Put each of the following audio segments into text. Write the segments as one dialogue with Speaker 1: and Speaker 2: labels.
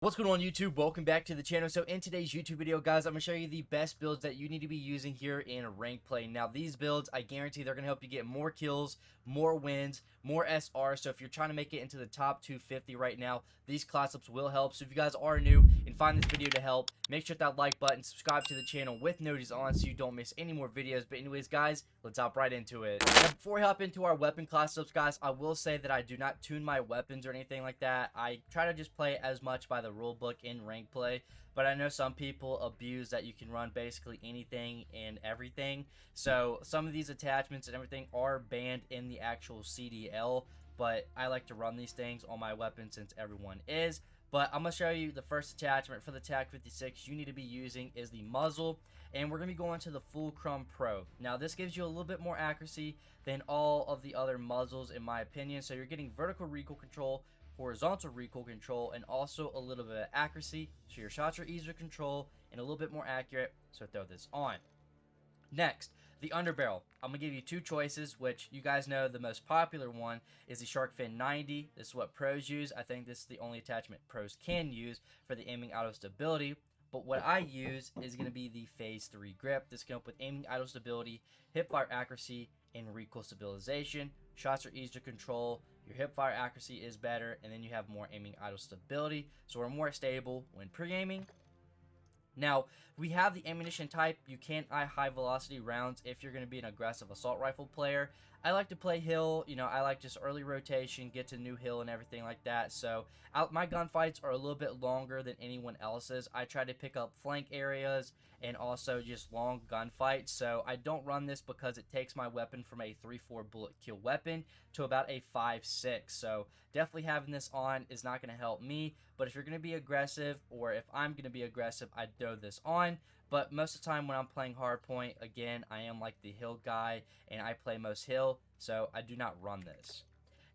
Speaker 1: What's going on YouTube? Welcome back to the channel. So in today's YouTube video, guys, I'm going to show you the best builds that you need to be using here in rank play. Now these builds, I guarantee they're going to help you get more kills, more wins, more SR. So if you're trying to make it into the top 250 right now, these class ups will help. So if you guys are new and find this video to help, make sure to hit that like button, subscribe to the channel with notifications on so you don't miss any more videos. But anyways, guys, let's hop right into it. Now, before we hop into our weapon class ups, guys, I will say that I do not tune my weapons or anything like that. I try to just play as much by the rule book in rank play, but I know some people abuse that you can run basically anything and everything. So some of these attachments and everything are banned in the actual CDL, but I like to run these things on my weapon since everyone is. But I'm going to show you the first attachment for the TAC 56 you need to be using is the muzzle, and we're going to be going to the Fulcrum Pro. Now this gives you a little bit more accuracy than all of the other muzzles in my opinion. So you're getting vertical recoil control, horizontal recoil control, and also a little bit of accuracy, so your shots are easier to control and a little bit more accurate. So throw this on. Next, the underbarrel. I'm going to give you two choices, which you guys know the most popular one is the Shark Fin 90. This is what pros use. I think this is the only attachment pros can use for the aiming idle stability. But what I use is going to be the Phase 3 grip. This can help with aiming idle stability, hip fire accuracy, and recoil stabilization. Shots are easier to control, your hip fire accuracy is better, and then you have more aiming idle stability, so we're more stable when pre-aiming. Now, we have the ammunition type. You can eye high velocity rounds if you're going to be an aggressive assault rifle player. I like to play hill, I like just early rotation, get to new hill and everything like that. So my gunfights are a little bit longer than anyone else's. I try to pick up flank areas and also just long gunfights. So I don't run this because it takes my weapon from a 3-4 bullet kill weapon to about a 5-6. So definitely having this on is not going to help me. But if you're going to be aggressive, or if I'm going to be aggressive, I'd throw this on. But most of the time when I'm playing hardpoint, again, I am like the hill guy, and I play most hill, so I do not run this.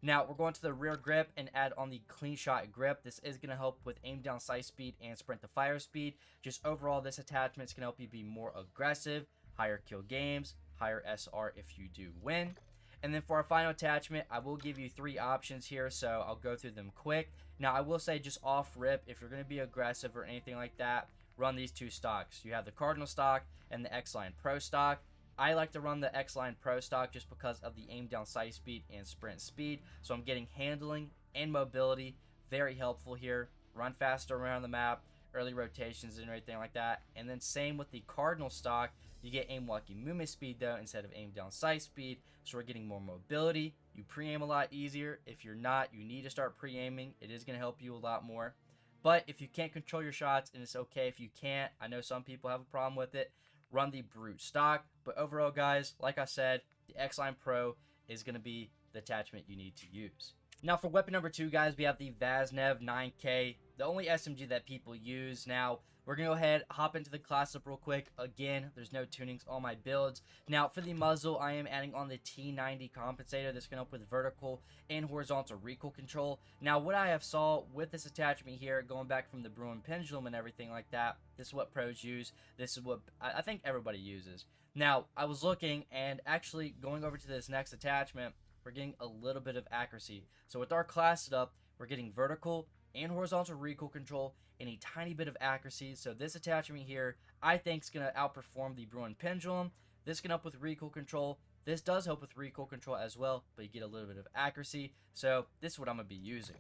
Speaker 1: Now, we're going to the rear grip and add on the clean shot grip. This is going to help with aim down sight speed and sprint to fire speed. Just overall, this attachment is going to help you be more aggressive, higher kill games, higher SR if you do win. And then for our final attachment, I will give you three options here, so I'll go through them quick. Now, I will say just off rip, if you're going to be aggressive or anything like that, run these two stocks. You have the Cardinal stock and the X-Line Pro stock. I like to run the X-Line Pro stock just because of the aim down sight speed and sprint speed. So I'm getting handling and mobility, very helpful here. Run faster around the map, early rotations and everything like that. And then same with the Cardinal stock, you get aim walking movement speed though instead of aim down sight speed. So we're getting more mobility. You pre-aim a lot easier. If you're not, you need to start pre-aiming. It is going to help you a lot more. But if you can't control your shots, and it's okay if you can't, I know some people have a problem with it, run the Brute stock. But overall, guys, like I said, the X-Line Pro is going to be the attachment you need to use. Now, for weapon number 2, guys, we have the VAZNEV 9K, the only SMG that people use. Now, we're going to go ahead, hop into the class up real quick. Again, there's no tunings on my builds. Now, for the muzzle, I am adding on the T90 compensator. That's going to help with vertical and horizontal recoil control. Now, what I have saw with this attachment here, going back from the Bruin pendulum and everything like that, this is what pros use. This is what I think everybody uses. Now, I was looking, and actually going over to this next attachment, we're getting a little bit of accuracy. So with our class setup, we're getting vertical and horizontal recoil control and a tiny bit of accuracy. So this attachment here, I think is going to outperform the Bruin pendulum. This can help with recoil control. This does help with recoil control as well, but you get a little bit of accuracy. So this is what I'm going to be using.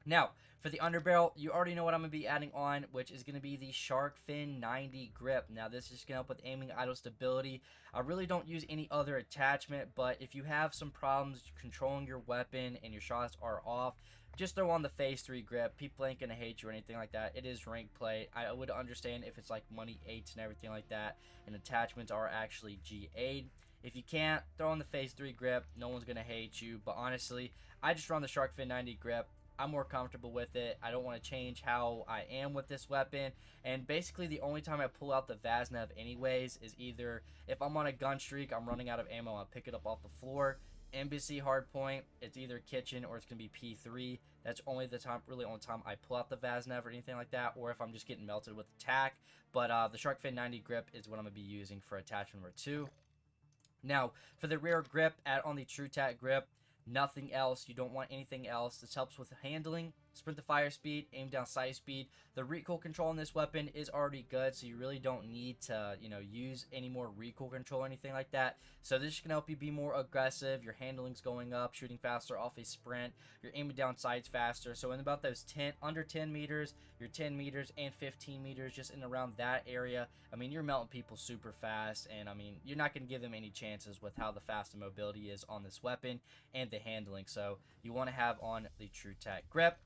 Speaker 1: Now, for the underbarrel, you already know what I'm going to be adding on, which is going to be the Shark Fin 90 grip. Now, this is going to help with aiming idle stability. I really don't use any other attachment, but if you have some problems controlling your weapon and your shots are off, just throw on the Phase 3 grip. People ain't going to hate you or anything like that. It is rank play. I would understand if it's like money 8s and everything like that, and attachments are actually G8. If you can't, throw on the Phase 3 grip. No one's going to hate you, but honestly, I just run the Shark Fin 90 grip. I'm more comfortable with it. I don't want to change how I am with this weapon. And basically the only time I pull out the VAZNEV anyways is either if I'm on a gun streak, I'm running out of ammo, I'll pick it up off the floor. Embassy hardpoint, it's either kitchen or it's going to be P3. That's only the time, really only time I pull out the VAZNEV or anything like that, or if I'm just getting melted with attack. But the Shark Fin 90 grip is what I'm going to be using for attachment number 2. Now, for the rear grip, add on the TrueTac grip. Nothing else. You don't want anything else. This helps with handling, sprint to fire speed, aim down sight speed. The recoil control on this weapon is already good, so you really don't need to, use any more recoil control or anything like that. So this can help you be more aggressive. Your handling's going up, shooting faster off a sprint. You're aiming down sights faster. So in about those under 10 meters, your 10 meters and 15 meters, just in around that area, I mean, you're melting people super fast, and I mean, you're not going to give them any chances with how the fast and mobility is on this weapon and the handling. So you want to have on the True Tac grip.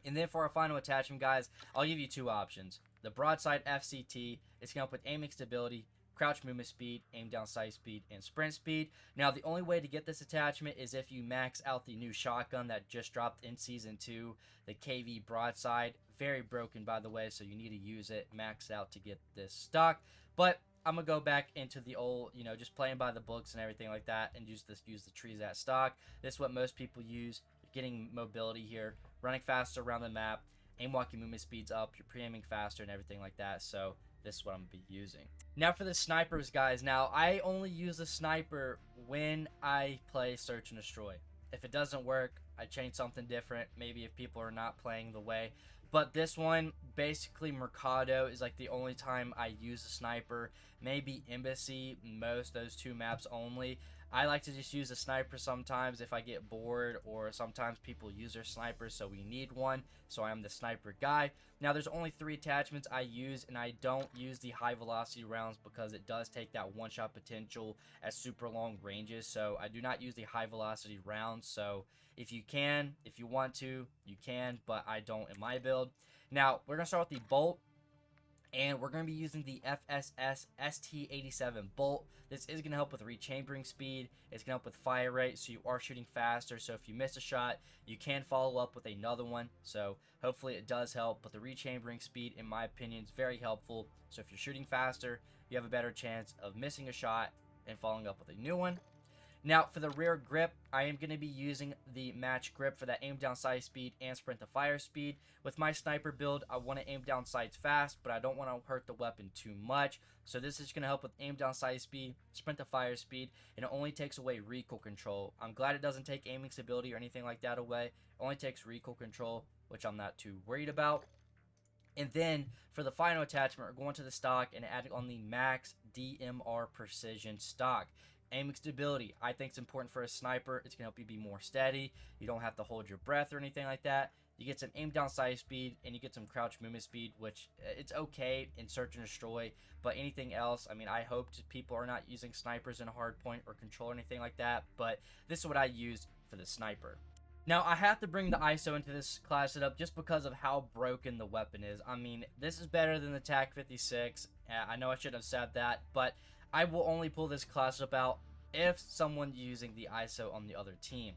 Speaker 1: And then for our final attachment, guys, I'll give you two options. The broadside FCT is going to help with aiming stability, crouch movement speed, aim down sight speed, and sprint speed. Now, the only way to get this attachment is if you max out the new shotgun that just dropped in Season 2, the KV broadside. Very broken, by the way, so you need to use it maxed out to get this stock. But I'm going to go back into the old, just playing by the books and everything like that, and use the trees at stock. This is what most people use. You're getting mobility here, running faster around the map, aim walking movement speeds up, you're pre-aiming faster and everything like that. So this is what I'm going to be using. Now for the snipers, guys. Now, I only use the sniper when I play Search and Destroy. If it doesn't work, I change something different. Maybe if people are not playing the way. But this one, basically Mercado is like the only time I use a sniper. Maybe Embassy, most, those two maps only. I like to just use a sniper sometimes if I get bored, or sometimes people use their snipers, so we need one. So I am the sniper guy. Now there's only 3 attachments I use, and I don't use the high velocity rounds because it does take that one-shot potential at super long ranges. So I do not use the high velocity rounds. So if you want to, you can, but I don't in my build. Now we're gonna start with the bolt. And we're going to be using the FSS ST87 bolt. This is going to help with rechambering speed. It's going to help with fire rate, so you are shooting faster. So if you miss a shot, you can follow up with another one. So hopefully it does help. But the rechambering speed, in my opinion, is very helpful. So if you're shooting faster, you have a better chance of missing a shot and following up with a new one. Now, for the rear grip, I am going to be using the match grip for that aim down sight speed and sprint to fire speed. With my sniper build, I want to aim down sights fast, but I don't want to hurt the weapon too much. So this is going to help with aim down sight speed, sprint to fire speed, and it only takes away recoil control. I'm glad it doesn't take aiming stability or anything like that away. It only takes recoil control, which I'm not too worried about. And then for the final attachment, we're going to the stock and adding on the Max DMR Precision stock. Aiming stability, I think it's important for a sniper. It's going to help you be more steady. You don't have to hold your breath or anything like that. You get some aim down sight speed, and you get some crouch movement speed, which it's okay in Search and Destroy. But anything else, I mean, I hope people are not using snipers in hardpoint or control or anything like that. But this is what I use for the sniper. Now, I have to bring the ISO into this class setup just because of how broken the weapon is. I mean, this is better than the TAC 56. I know I should have said that, but I will only pull this class up out if someone's using the ISO on the other team.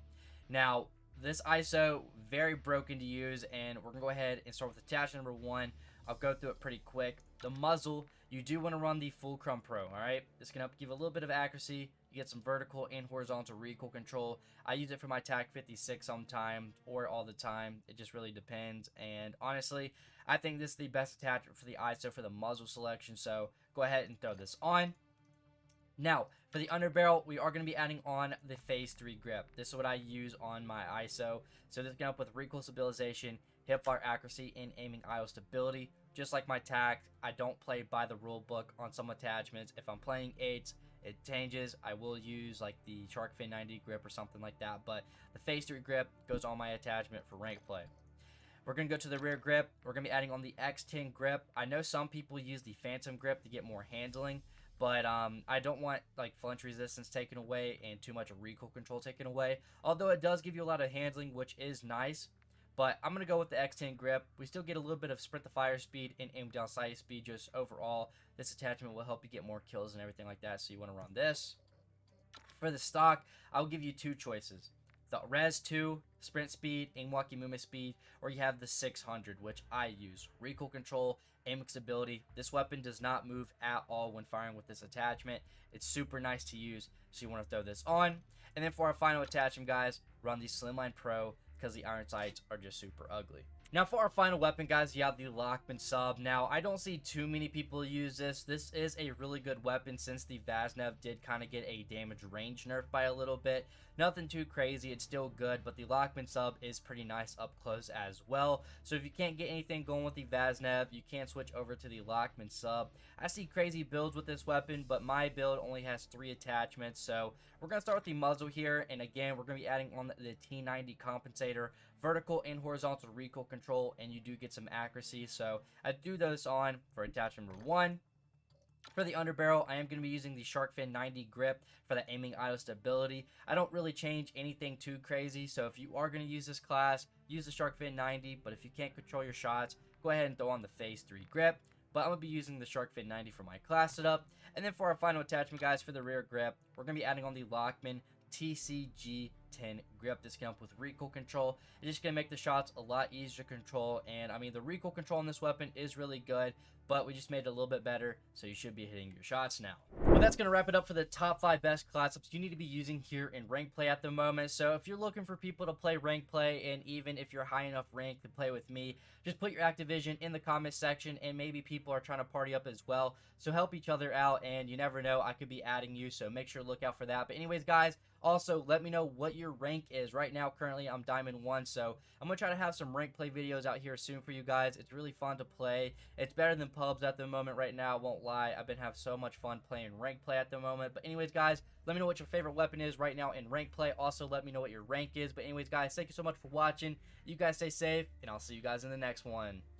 Speaker 1: Now, this ISO, very broken to use, and we're going to go ahead and start with attachment number 1. I'll go through it pretty quick. The muzzle, you do want to run the Fulcrum Pro, alright? This can help give a little bit of accuracy. You get some vertical and horizontal recoil control. I use it for my TAC 56 sometimes, or all the time. It just really depends, and honestly, I think this is the best attachment for the ISO for the muzzle selection, so go ahead and throw this on. Now, for the underbarrel, we are going to be adding on the Phase 3 grip. This is what I use on my ISO. So this can help with recoil stabilization, hipfire accuracy, and aiming IO stability. Just like my TAC, I don't play by the rule book on some attachments. If I'm playing 8s, it changes. I will use like the Shark Fin 90 grip or something like that. But the Phase 3 grip goes on my attachment for rank play. We're going to go to the rear grip. We're going to be adding on the X10 grip. I know some people use the Phantom grip to get more handling. But I don't want like flinch resistance taken away and too much recoil control taken away. Although it does give you a lot of handling, which is nice. But I'm going to go with the X10 grip. We still get a little bit of sprint to fire speed and aim down sight speed. Just overall, this attachment will help you get more kills and everything like that. So you want to run this. For the stock, I'll give you 2 choices. The Res 2, sprint speed, aim walking movement speed, or you have the 600, which I use. Recoil control, aiming stability. This weapon does not move at all when firing with this attachment. It's super nice to use, so you want to throw this on. And then for our final attachment, guys, run the Slimline Pro because the iron sights are just super ugly. Now for our final weapon, guys, you have the Lachmann sub. Now, I don't see too many people use this. This is a really good weapon since the VAZNEV did kind of get a damage range nerf by a little bit. Nothing too crazy, it's still good, but the Lachmann sub is pretty nice up close as well. So if you can't get anything going with the VAZNEV, you can switch over to the Lachmann sub. I see crazy builds with this weapon, but my build only has 3 attachments, so we're going to start with the muzzle here, and again, we're going to be adding on the T90 compensator, vertical and horizontal recoil control, and you do get some accuracy. So I do those on for attachment number 1. For the underbarrel, I am going to be using the shark fin 90 grip for the aiming idle stability. I don't really change anything too crazy, so if you are going to use this class, use the shark fin 90, but if you can't control your shots, go ahead and throw on the phase 3 grip. But I'm going to be using the shark fin 90 for my class setup. And then for our final attachment, guys, for the rear grip, we're going to be adding on the Lachmann TCG 10 grip. This can help with recoil control. It's just going to make the shots a lot easier to control, and I mean the recoil control on this weapon is really good, but we just made it a little bit better, so you should be hitting your shots now. Well, that's going to wrap it up for the top 5 best class ups you need to be using here in rank play at the moment. So if you're looking for people to play rank play, and even if you're high enough rank to play with me, just put your Activision in the comment section, and maybe people are trying to party up as well, so help each other out, and you never know, I could be adding you, so make sure to look out for that. But anyways, guys, also let me know what your rank is. Right now, currently, I'm Diamond 1, so I'm going to try to have some rank play videos out here soon for you guys. It's really fun to play. It's better than pubs at the moment right now, I won't lie. I've been having so much fun playing rank play at the moment. But anyways, guys, let me know what your favorite weapon is right now in rank play. Also, let me know what your rank is. But anyways, guys, thank you so much for watching. You guys stay safe, and I'll see you guys in the next one.